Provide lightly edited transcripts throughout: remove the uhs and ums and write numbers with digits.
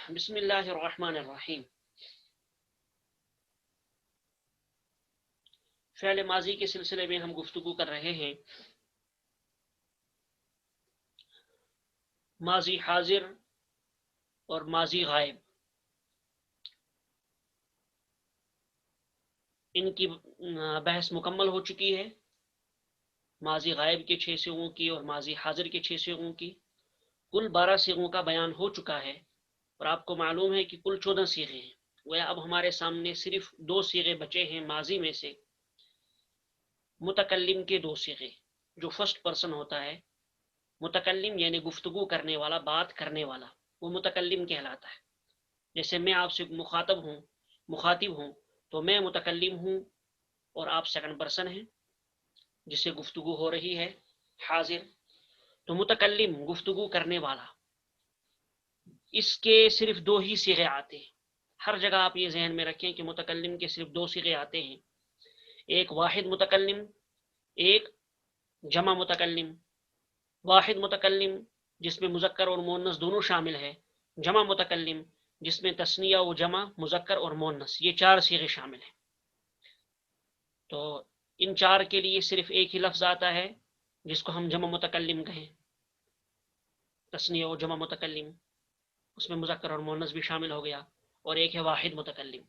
बिस्मिल्लाहिर्रहमानिर्रहीम। फ़िअल माज़ी के सिलसिले में हम गुफ्तगू कर रहे हैं। माज़ी हाजिर और माज़ी गायब, इनकी बहस मुकम्मल हो चुकी है। माज़ी गायब के 6 सिगों की और माज़ी हाजिर के 6 सिगों की कुल 12 सिगों का बयान हो चुका है। और आपको मालूम है कि कुल 14 सीगे हैं। वह अब हमारे सामने सिर्फ 2 सीगे बचे हैं माज़ी में से। मुतकल्लिम के 2 सीगे, जो फर्स्ट पर्सन होता है। मुतकल्लिम यानी गुफ्तगू करने वाला, बात करने वाला, वो मुतकल्लिम कहलाता है। जैसे मैं आपसे मुखातिब हूँ, तो मैं मुतकल्लिम हूँ और आप सेकंड पर्सन हैं जिससे गुफ्तगू हो रही है, हाजिर। तो मुतकल्लिम गुफ्तगू करने वाला, इसके सिर्फ 2 ही सीगे आते हैं। हर जगह आप ये जहन में रखें कि मुतकल्लिम के सिर्फ 2 सीगे आते हैं, एक वाहिद मुतकल्लिम, एक जमा मुतकल्लिम। वाहिद मुतकल्लिम जिसमें मुज़क्कर और मुअन्नस दोनों शामिल है, जमा मुतकल्लिम जिसमें तस्निया व जमा, मुज़क्कर और मुअन्नस, ये 4 सीगे शामिल हैं। तो इन 4 के लिए सिर्फ एक ही लफ्ज़ आता है जिसको हम जमा मुतकल्लिम कहें, तस्निया व जमा मुतकल्लिम, उसमें मुज़क्कर और मुअन्नस भी शामिल हो गया, और एक है वाहिद मुतकल्लिम।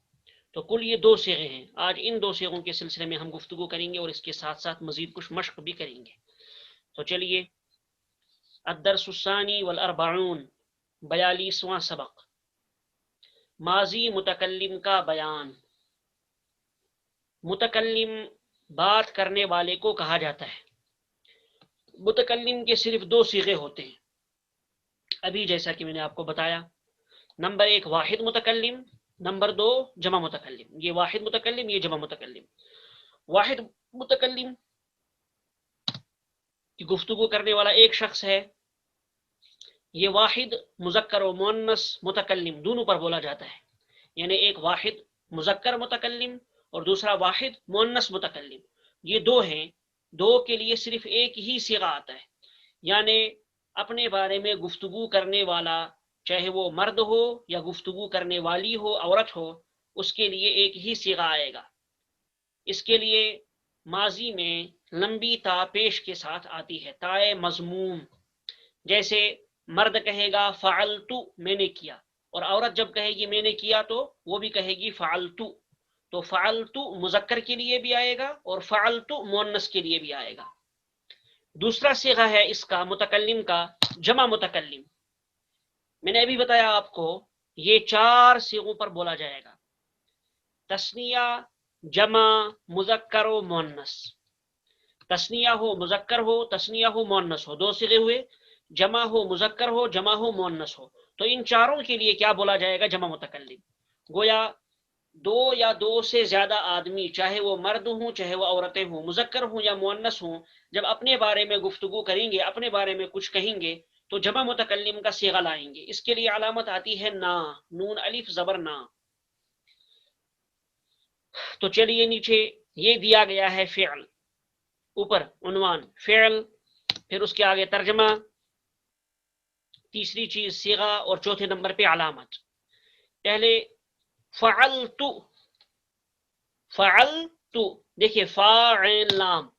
तो कुल ये 2 सीगे हैं। आज इन 2 सीगों के सिलसिले में हम गुफ्तगू करेंगे और इसके साथ साथ मजीद कुछ मश्क भी करेंगे। तो चलिए, अद्दर्सुस्सानी वल अर्बाऊन, 42वां सबक, माजी मुतकल्लिम का बयान। मुतकल्लिम बात करने वाले को कहा जाता है। मुतकल्लिम के सिर्फ 2 सीगे होते हैं, अभी जैसा कि मैंने आपको बताया। नंबर 1 वाहिद मुतकल्लिम, नंबर 2 जमा मुतकल्लिम। ये वाहिद मुतकल्लिम, ये जमा मुतकल्लिम। वाहिद मुतकल्लिम की गुफ्तगू करने वाला एक शख्स है। ये वाहिद मुज़क्कर और मुअन्नस मुतकल्लिम दोनों पर बोला जाता है। यानी एक वाहिद मुज़क्कर मुतकल्लिम और दूसरा वाहिद मुअन्नस मुतकल्लिम, ये 2 हैं। 2 के लिए सिर्फ एक ही सीगा आता है। यानी अपने बारे में गुफ्तगू करने वाला, चाहे वो मर्द हो या गुफ्तगू करने वाली हो, औरत हो, उसके लिए एक ही सीगा आएगा। इसके लिए माजी में लंबी ता पेश के साथ आती है, ताए मज़मूम। जैसे मर्द कहेगा फ़अलतु, मैंने किया, और औरत जब कहेगी मैंने किया तो वो भी कहेगी फ़अलतु। तो फ़अलतु मुज़क्कर के लिए भी आएगा और फ़अलतु मुअन्नस के लिए भी आएगा। दूसरा सीगा है इसका मुतकल्लिम का, जमा मुतकल्लिम। मैंने अभी बताया आपको, ये 4 सीगों पर बोला जाएगा, तस्निया, जमा, मुज़क्कर व मुअन्नस। तस्निया हो, मुज़क्कर हो, तस्निया हो, मुअन्नस हो, 2 सीगे हुए। जमा हो, मुज़क्कर हो, जमा हो, मुअन्नस हो। तो इन चारों के लिए क्या बोला जाएगा? जमा मुतकल्लिम। गोया 2 या 2 से ज्यादा आदमी, चाहे वो मर्द हों चाहे वो औरतें हों, मुज़क्कर हों या मुअन्नस हों, जब अपने बारे में गुफ्तगू करेंगे, अपने बारे में कुछ कहेंगे, तो जमा मुतकल्लिम का सीगा लाएंगे। इसके लिए अलामत आती है ना, नून अलिफ ज़बर ना। तो चलिए, नीचे ये दिया गया है फ़िअल, ऊपर उन्वान फ़िअल, फिर उसके आगे तर्जमा, तीसरी चीज सीगा, और चौथे नंबर पे अलामत। पहले फ़अलतु, फ़अलतु, देखिए फ़ाइल लाम,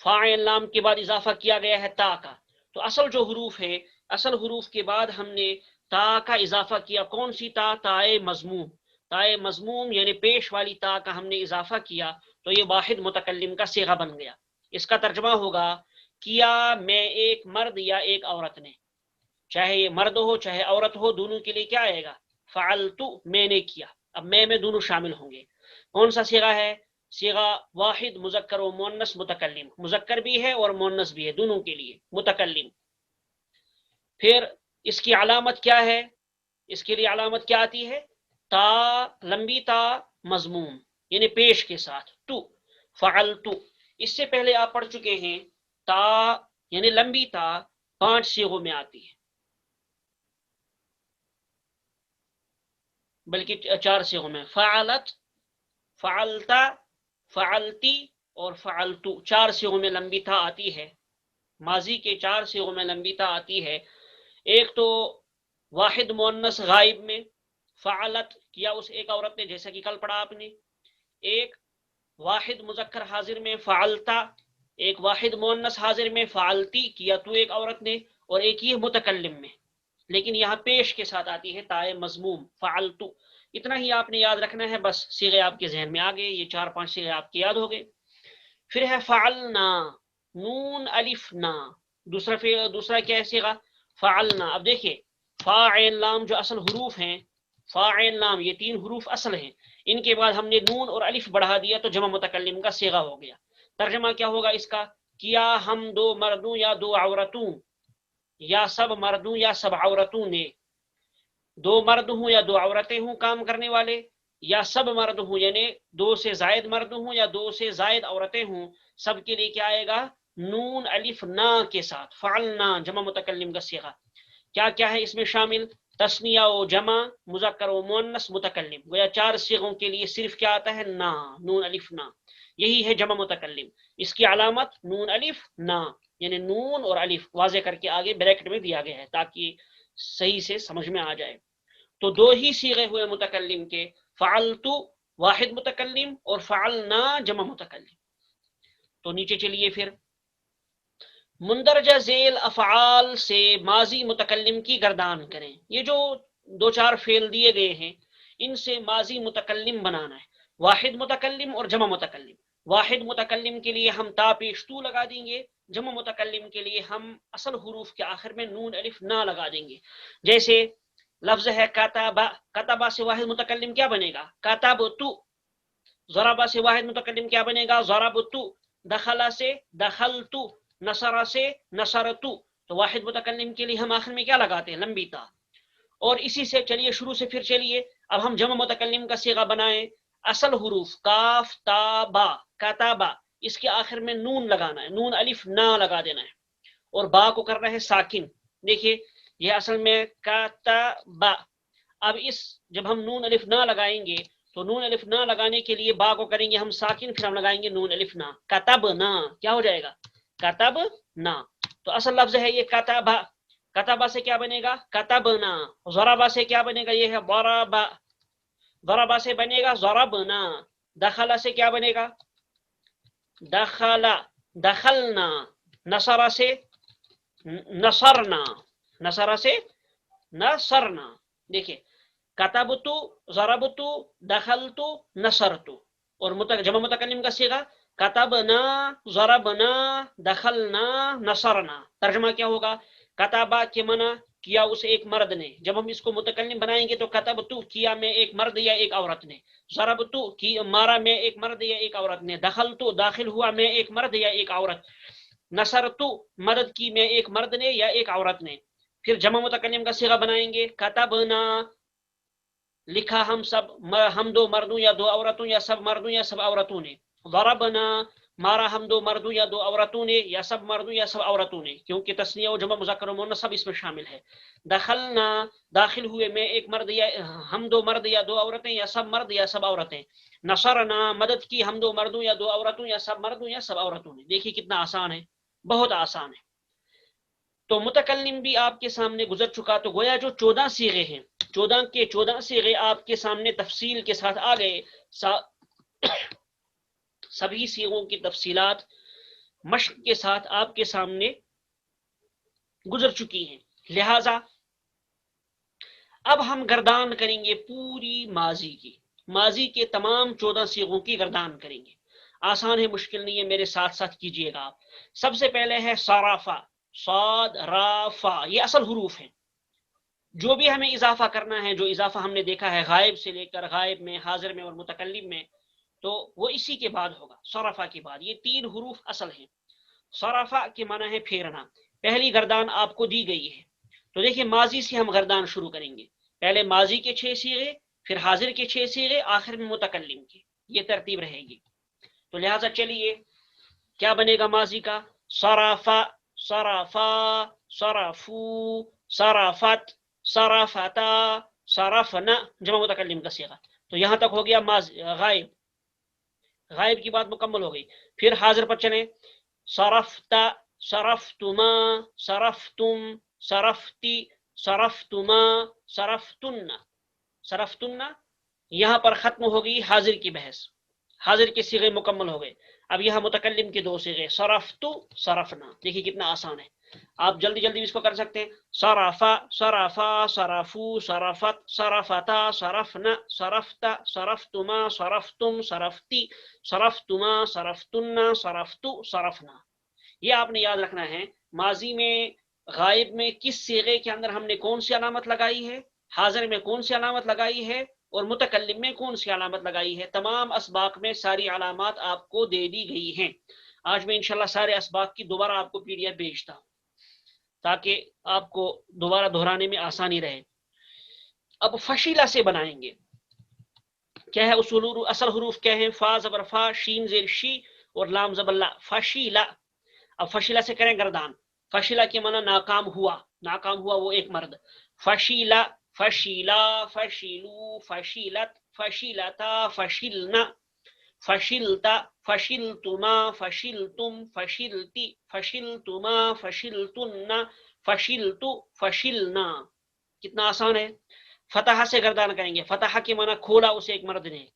फ़ाइल लाम के बाद इजाफा किया गया है ता का। तो असल जो हुरूफ है, असल हुरूफ के बाद हमने ता का इजाफा किया। कौन सी ता? ताए मज़मूम। ताए मज़मूम यानी पेश वाली ता का हमने इजाफा किया, तो ये वाहिद मुतकल्लिम का सीगा बन गया। इसका तर्जमा होगा, किया मैं एक मर्द या एक औरत ने, चाहे ये मर्द हो चाहे औरत हो, दोनों के लिए क्या आएगा? फ़अलतु, मैंने किया। अब मैं में दोनों शामिल होंगे। कौन सा सीगा है? सीगा वाहिद मुज़क्कर व मुअन्नस मुतकल्लिम, मुज़क्कर भी है और मुअन्नस भी है, दोनों के लिए मुतकल्लिम। फिर इसकी अलामत क्या है? इसके लिए अलामत क्या आती है? ता, लंबी ता मज़मूम यानी पेश के साथ, तु, फ़अलतु। इससे पहले आप पढ़ चुके हैं, ता यानी लंबी ता 5 सीगों में आती है, बल्कि 4 सीगों में। फ़अलत, फ़अलता, फ़अलती और फ़अलतु, 4 सीगों में लंबी ता आती है। माजी के 4 सीगों में लंबी ता आती है। एक तो वाहिद मुअन्नस गायब में, فعلت کیا اس ایک عورت نے، جیسا کہ کل پڑھا آپ نے. ایک واحد مذکر حاضر میں فعلتا، ایک واحد مؤنث حاضر میں فعلتی کیا تو ایک عورت نے، اور ایک یہ متکلم میں، لیکن یہاں پیش کے ساتھ آتی ہے تائے مضموم فعلتو. اتنا ہی آپ نے یاد رکھنا ہے، بس صیغے آپ کے ذہن میں آ گئے، یہ 4-5 صیغے آپ کے یاد ہو گئے. پھر ہے فعلنا، نون الف نا، دوسرا کیا ہے صیغہ فعلنا. اب دیکھیے فا عین لام جو اصل حروف ہیں، فا عین لام یہ 3 حروف اصل ہیں، ان کے بعد ہم نے نون اور الف بڑھا دیا تو جمع متکلم کا صیغہ ہو گیا. ترجمہ کیا ہوگا اس کا؟ کیا ہم 2 مردوں یا 2 عورتوں، یا سب مردوں یا سب عورتوں نے، 2 مرد ہوں یا 2 عورتیں ہوں کام کرنے والے، یا سب مرد ہوں یعنی 2 سے زائد مرد ہوں یا 2 سے زائد عورتیں ہوں، سب کے لیے کیا آئے گا؟ نون الف نا کے ساتھ فعلنا جمع متکلم کا صیغہ. کیا کیا ہے اس میں شامل؟ تسنیہ و جمع، مذکر و مؤنث، متکلم. گویا 4 صیغوں کے لیے صرف کیا آتا ہے؟ نا، نون الف نا. یہی ہے جمع متکلم. اس کی علامت نون الف نا، یعنی نون اور الف واضح کر کے آگے بریکٹ میں دیا گیا ہے تاکہ صحیح سے سمجھ میں آ جائے. تو 2 ہی صیغے ہوئے متکلم کے، فعلتو واحد متکلم اور فعلنا جمع متکلم. تو نیچے چلیے پھر مندرجہ ذیل افعال سے ماضی متکلم کی گردان کریں. یہ جو 2-4 فعل دیے گئے ہیں ان سے ماضی متکلم بنانا ہے، واحد متکلم اور جمع متکلم. واحد متکلم کے لیے ہم تا پیش تو لگا دیں گے، جمع متکلم کے لیے ہم اصل حروف کے آخر میں نون الف نا لگا دیں گے. جیسے لفظ ہے کاتبا، کاتبا سے واحد متکلم کیا بنے گا؟ کاتبتو. ضربا سے واحد متکلم کیا بنے گا؟ ضربتو. دخلا سے دخلتو، نصر سے نصرتو. تو واحد متکلم کے لیے ہم آخر میں کیا لگاتے ہیں؟ لمبی تا. اور اسی سے چلیے شروع سے پھر چلیے اب ہم جمع متکلم کا صیغہ بنائیں. اصل حروف کاف تا با، کاتبا، اس کے آخر میں نون لگانا ہے، نون الف نا لگا دینا ہے، اور با کو کرنا ہے ساکن. دیکھیے یہ اصل میں کاتبا. اب اس جب ہم نون الف نا لگائیں گے تو نون الف نا لگانے کے لیے با کو کریں گے ہم ساکن، پھر ہم لگائیں گے نون الف نا. کتبنا کیا ہو جائے گا؟ کتبنا. تو اصل لفظ ہے یہ کتبا. کتبا سے کیا بنے گا؟ کتبنا. ضربا سے کیا بنے گا؟ یہ ہے ضربا. ضربا سے بنے گا ضربنا. دخلا سے کیا بنے گا؟ دخلا دخلنا. نصر سے نصرنا. نصر سے نصرنا. دیکھیے کتبتو، ضربتو، دخلتو، نصرتو. اور جمع متکلم کا صیغہ کتبنا، ضربنا، دخلنا، نصرنا. ترجمہ کیا ہوگا؟ کتبا کے معنی کیا اس ایک مرد نے، جب ہم اس کو متکلم بنائیں گے تو کتبتو کیا میں ایک مرد یا ایک عورت نے، ضربتو کی مارا میں ایک مرد یا ایک عورت نے، دخلتو داخل ہوا میں ایک مرد یا ایک عورت، نصرتو مدد کی میں ایک مرد نے یا ایک عورت نے. پھر جمع متکلم کا صیغہ بنائیں گے کتبنا لکھا ہم سب، ہم 2 مردوں یا 2 عورتوں یا سب مردوں یا سب عورتوں نے. ضربنا مارا ہم 2 مردوں یا 2 عورتوں نے یا سب مردوں یا سب عورتوں نے، کیونکہ تثنیہ و جمع مذکر و مؤنث سب اس میں شامل ہے. دخلنا داخل ہوئے میں ایک مرد یا ہم 2 مرد یا 2 عورتیں یا سب مرد یا سب عورتیں. نصرنا مدد کی ہم 2 مردوں یا 2 عورتوں یا سب مردوں یا سب عورتوں نے. دیکھیے کتنا آسان ہے، بہت آسان ہے. تو متکلم بھی آپ کے سامنے گزر چکا. تو گویا جو 14 صیغے ہیں، 14 کے 14 صیغے آپ کے سامنے تفصیل کے ساتھ آ گئے. سبھی صیغوں کی تفصیلات مشق کے ساتھ آپ کے سامنے گزر چکی ہیں. لہذا اب ہم گردان کریں گے پوری ماضی کی، ماضی کے تمام 14 صیغوں کی گردان کریں گے. آسان ہے، مشکل نہیں ہے، میرے ساتھ ساتھ کیجئے گا آپ. سب سے پہلے ہے صرافہ، صاد را فا، یہ اصل حروف ہیں. جو بھی ہمیں اضافہ کرنا ہے، جو اضافہ ہم نے دیکھا ہے غائب سے لے کر غائب میں، حاضر میں اور متکلم میں، تو وہ اسی کے بعد ہوگا، صرفہ کے بعد. یہ 3 حروف اصل ہیں. صرفہ کے معنی ہے پھیرنا. پہلی گردان آپ کو دی گئی ہے. تو دیکھیں ماضی سے ہم گردان شروع کریں گے. پہلے ماضی کے 6 صیغے، پھر حاضر کے 6 صیغے، آخر میں متکلم کے. یہ ترتیب رہے گی. تو لہٰذا چلیے کیا بنے گا ماضی کا؟ صرفہ، صرفا، صرفو، صرفت، صرفتا، صرفنا جمع متکلم کا صیغہ. تو یہاں تک ہو گیا غائب. غائب کی بات مکمل ہو گئی. پھر حاضر پر چلیں. صرفتا، صرفتما، صرفتم، صرفتی، صرفتما، صرفتن. सरफ्तुन्ना, यहाँ पर खत्म हो गई हाजिर की बहस, हाजिर के सीगे मुकम्मल हो गए। अब यहाँ मुतकल्लिम के 2 सीगे, सरफ्तु सरफना। देखिए कितना आसान है, आप जल्दी जल्दी इसको कर सकते हैं। सरफा सरफा सरफू सरफत सरफता सरफना सरफता सरफ्तुमा सरफ्तुम सरफ्ती सरफ्तुमा सरफ्तुन्ना सरफ्तु सरफना। ये आपने याद रखना है, माजी में गायब में किस सीगे के अंदर हमने कौन सी अलामत लगाई है, हाजिर में कौन सी अलामत लगाई है, और मुतकल्लिम में कौन सी अलामत लगाई है। तमाम असबाक में सारी अलामत आपको दे दी गई हैं। आज मैं इंशाल्लाह सारे असबाक की दोबारा आपको पीडीएफ भेजता हूँ ताकि आपको दोबारा दोहराने में आसानी रहे। अब फशीला से बनाएंगे। क्या है उसूल, असल हरूफ क्या है? फा ज़बर फा, शीन ज़ेर शी और लाम ज़बर ला, फशीला। अब फशीला से करें गर्दान। फशीला के माना नाकाम हुआ, नाकाम हुआ वो एक मर्द। फशीला फशीला फशीलू फशीलत फशीलता फशिलना फशिलता फशिलतुमा फशिलतुम फशिलती फशिलतुमा फशिलतुन्ना फशिलतु फशिलना। कितना आसान है। फतहा से गर्दान करेंगे। फतहा के माना खोला उसे एक मर्द ने,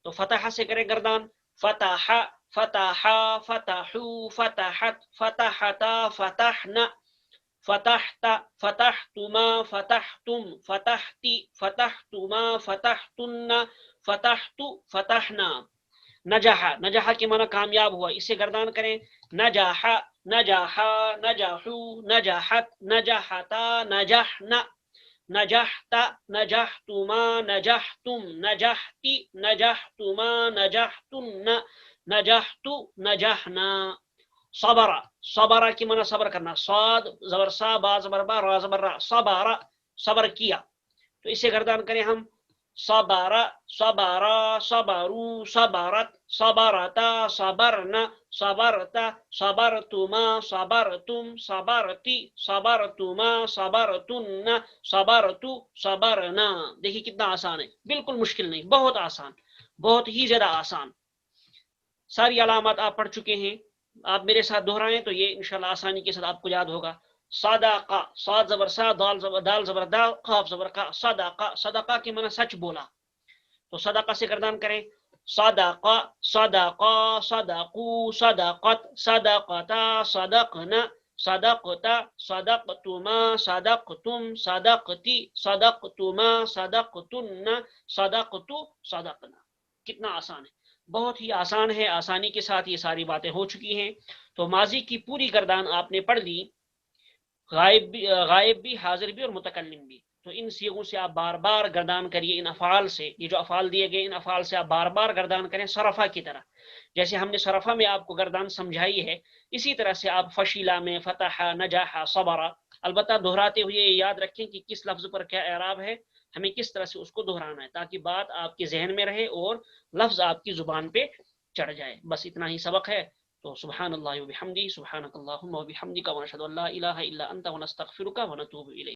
तो फतहा से करें गर्दान। फतहा फतहा फतहू फतहत फतहता फतहना फतहता फतहतुमा फतहतुम फतहती फतहतुमा फतहतुन्ना फतहतु फतहना। नजहा, नजहा के माना कामयाब हुआ, इसे गर्दान करें। नजहा नजहा नजहू नजहत नजहता नजहना नजहता नजहतुमा नजहतुम नजहती नजहतुमा नजहतुन्ना नजहतु नजहना। सबरा, सबरा की माना सबर करना। साद ज़बर सा, बा ज़बर बा, रा ज़बर रा, सबरा सबर किया, तो इसे गर्दान करें हम। सबरा सबरा सबरू सबरत सबरता सबरना सबरता सबरतुमा सबरतुम सबरती सबरतुमा सबरतुन्ना सबरतु सबरना। देखिए कितना आसान है, बिल्कुल मुश्किल नहीं, बहुत आसान, बहुत ही ज्यादा आसान। सारी अलामत आप पढ़ चुके हैं, आप मेरे साथ दोहराएं तो ये इंशाल्लाह आसानी के साथ आपको याद होगा। सदाका, साद ज़बर सा, दाल ज़बर दाल, काफ ज़बर का, सदाका, सदाका के माना सच बोला, तो सदाका से गर्दान करें। सदाका सदाका सदाकू सदाकत सदाकता सदकना सदकता सदकतुमा सदकतुम सदकती सदकतुमा सदकतुन्ना सदकतु सदकना। कितना आसान है, बहुत ही आसान है। आसानी के साथ ये सारी बातें हो चुकी हैं। तो माजी की पूरी गर्दान आपने पढ़ ली, गायब भी हाजिर भी और मुतकल्लिम भी। तो इन सीगों से आप बार बार गर्दान करिए। इन अफ़ाल से, ये जो अफ़ाल दिए गए, इन अफ़ाल से आप बार बार गर्दान करें सरफा की तरह। जैसे हमने सरफा में आपको गर्दान समझाई है, इसी तरह से आप फशीला में फतहा नजाहा सबरा, अलबत्ता दोहराते हुए याद रखें कि किस लफ्ज़ पर क्या एराब है, हमें किस तरह से उसको दोहराना है, ताकि बात आपके जहन में रहे और लफ्ज़ आपकी ज़ुबान पे चढ़ जाए। बस इतना ही सबक है। तो सुब्हानल्लाहि व बिहम्दिही, सुब्हानकल्लाहुम्मा व बिहम्दिका व नशहदु अल्ला इलाहा इल्ला अंता व नस्तगफिरुका व नतूबु इलैक।